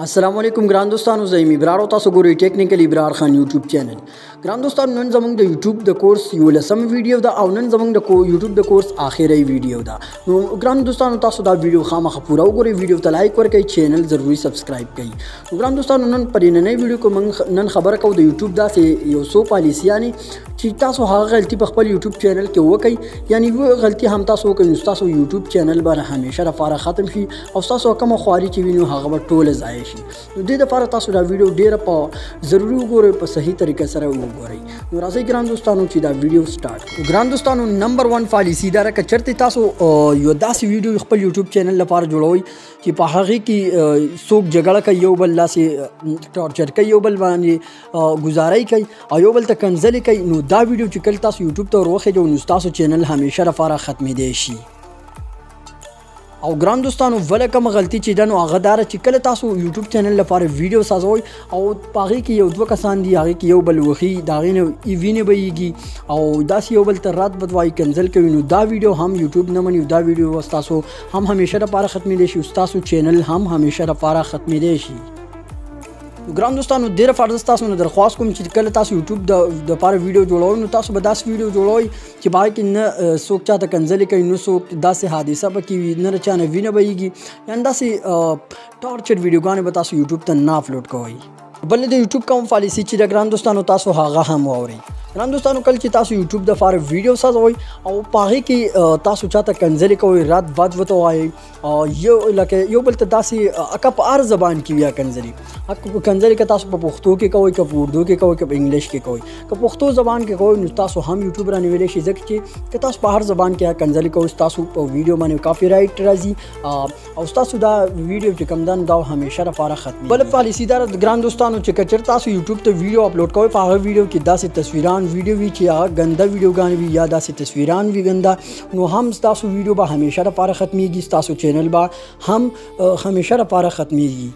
السلام علیکم ګران دوستانو زه یم ابرار او تاسو ګورئ ټیکنیکل ابرار خان یوټیوب چینل. ګران دوستانو نن زموږ د یوټیوب د کورس یو لسم ویډیو ده او نن زموږ د یوټیوب د کورس اخیری ویډیو ده. نو ګران دوستانو تاسو دا ویډیو خامخا پوره وګورئ، ویډیو ته لایک ورکړئ، چینل ضروري سبسکرایب کړئ. نو ګران دوستانو نن پر نننۍ ویډیو کې موږ نن خبره کوو د یوټیوب داسې یو څو پالیسیانې چې تاسو هغه غلطي په خپل یوټیوب چینل کې وکړئ، یعنی یو غلطي هم تاسو وکړئ نو تاسو یوټیوب چینل به همیشه لپاره ختم شي او تاسو کوم خواري چې وینئ هغه به ټوله ضایع شي. نو دې لپاره تاسو دا ویډیو ډیره په ضروري وګورئ، په صحیح طریقه سره وګورئ. نو راځئ ګران دوستانو چې دا ویډیو سٹارټ کړو. ګران دوستانو نمبر 1 پالیسی دا راکه چرته تاسو یو داسې ویډیو خپل یوټیوب چینل لپاره جوړوئ چې په هغه کې څوک جګړه کوي، یو بل لاسې ټارچر کوي، یو بل باندې گزارای کوي او یو بل ته کنځلې کوي، نو دا ویډیو چې کله تاسو یوټیوب ته وروخیږئ نو تاسو چینل همیشه لپاره ختمېدی شي. او ګران دوستانو بله کومه غلطي چې ده نو هغه دا چې کله تاسو یوټیوب چینل لپاره ویډیو سازوئ او په هغې کې یو دوه کسان دي، هغې کې یو بل وښي، د هغې نه وینې بهیږي او داسې یو بل ته رات بد وایي، کنځل کوي، نو دا ویډیو هم یوټیوب نه مني، دا ویډیو ستاسو هم همیشه لپاره ختمېدی شي، ستاسو چینل هم همیشه لپاره ختمېدی شي. ګران دوستانو ډېره فرض تاسو نه درخواست کوم چې کله تاسو یوټیوب د لپاره ویډیو جوړوئ نو تاسو به داسې ویډیو جوړوئ چې په هغې کې نه څوک چاته کنځلې کوي، نه څوک داسې حادثه پکې وي، نه چا نه وینه بهیږي، یعنې داسې ټارچر ویډیوګانې به تاسو یوټیوب ته نه اپلوډ کوئ. بل د یوټیوب کوم پالیسي چې د ګران دوستانو تاسو هغه هم واورئ. ګران دوستانو کله چې تاسو یوټیوب د لپاره ویډیو سازوئ او په هغې کې تاسو چاته کنځلې کوئ، رات بد ورته وایئ، یو بل ته داسې اکه په هر زبان کې وي کنځلې، کنځلې که تاسو په پښتو کې کوئ، که په اردو کې کوئ، که په انګلیش کې کوئ، که پښتو زبان کې کوئ نو تاسو هم یوټیوب رانیولی شي، ځکه چې که تاسو په هر زبان کې کنځلې کوئ تاسو په ویډیو باندې کاپي رایټ راځي او تاسو دا ویډیو چې کوم دا همیشه لپاره ختمي. بل پالیسي دا ګران دوستانو چې که چېرته تاسو یوټیوب ته ویډیو اپلوډ کوئ په هغه ویډیو کې داسې تصویران ویډیو وي چې هغه ګنده ویډیوګانې وي یا داسې تصویران وي ګنده، نو هم ستاسو ویډیو به همیشه لپاره ختمیږي، ستاسو چینل به هم همیشه لپاره ختمیږي.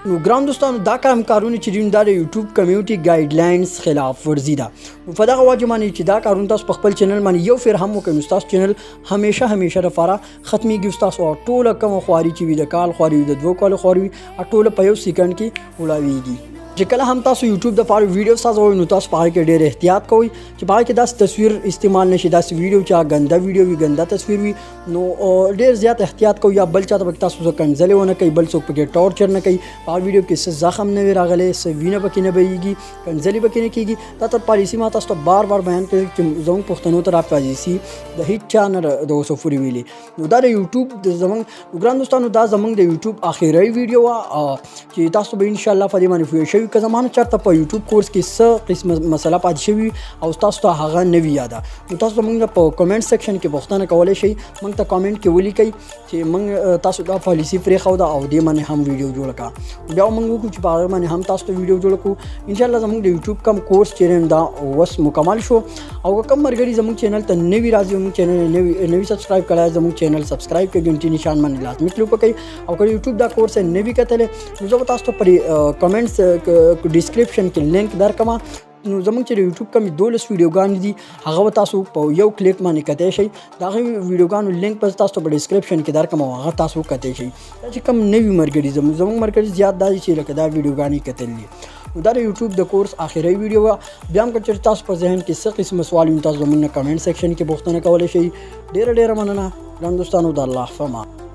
نو ګران دوستانو دا کارونه چې دي دا د یوټیوب کمیونټي ګایډلاینز خلاف ورزي ده. نو په دغه وجه باندې چې دا کارونه تاسو په خپل چینل باندې یو فیر هم وکړئ نو ستاسو چینل همیشه لپاره ختمیږي، ستاسو ټوله کومه خواري چې وي، د کال خواري وي، د 2 کالو خواري وي، ټوله په 1 سیکنډ کې وړاویږي. چې کله هم تاسو یوټیوب د لپاره ویډیو سازوئ نو تاسو په هغې کې ډېر احتیاط کوئ چې په هغې کې داسې تصویر استعمال نه شي، داسې ویډیو چې هغه ګنده ویډیو وي، ګنده تصویر وي، نو ډېر زیات احتیاط کوئ. یا بل چاته پکې تاسو کنځلې ونه کوئ، بل څوک پکې ټارچر نه کوي، په هغه ویډیو کې څه زخم نه وي راغلی، څه وینه پکې نه بهیږي، کنځلې پکې نه کېږي. دا تر پالیسي ما تاسو ته بار بیان کړی چې زموږ پښتنو ته را پالیسي د هیڅ چا نه د اوسه پورې ویلې. نو دا د یوټیوب د زموږ ګران دوستانو دا زموږ د یوټیوب اخري ویډیو وه چې تاسو به انشاءالله په دې باندې پوه شوي. که زما نه چېرته په یوټیوب کورس کې څه قسمه مسله پاتې شوي او تاسو ته هغه نه وي یاده نو تاسو موږ په کمنټ سیکشن کې پوښتنه کولی شئ، موږ ته کمنټ کې ولیکئ چې موږ تاسو دا پالیسي پرېښوده او دې باندې هم ویډیو جوړه کړه. بیا موږ وکړو چې په هغه باندې هم تاسو ته ویډیو جوړه کړو. انشاءالله زموږ د یوټیوب کم کورس چې دا اوس مکمل شو او که کوم ملګري زموږ چینل ته نوي راځي، زموږ چینل نوي سبسکرایب کړی، زموږ چینل سبسکرایب کړئ، ګنټې نشان باندې لازمي کلیک وکړئ. او که یوټیوب دا کورس یې نوي کتلی نو زه به تاسو ته په کمنټس ډسکرپشن کې لینک درکړم. نو زموږ چې د یوټیوب کمې 12 ویډیوګانې دي هغه به تاسو په یو کلیک باندې کتی شئ. د هغې ویډیوګانو لینک به تاسو ته په ډسکرپشن کې درکړم او هغه تاسو کتی شئ. دا چې کوم نوي ملګري زموږ ملګري زیات دا دي چې لکه دا ویډیوګانې کتلي دي. نو دا د یوټیوب د کورس اخري ویډیو وه. بیا هم که چېرته تاسو په ذهن کې څه قسمه سوال وي تاسو زموږ نه کمنټ سیکشن کې پوښتنه کولی شئ. ډېره مننه ګران دوستانو، د الله په امان.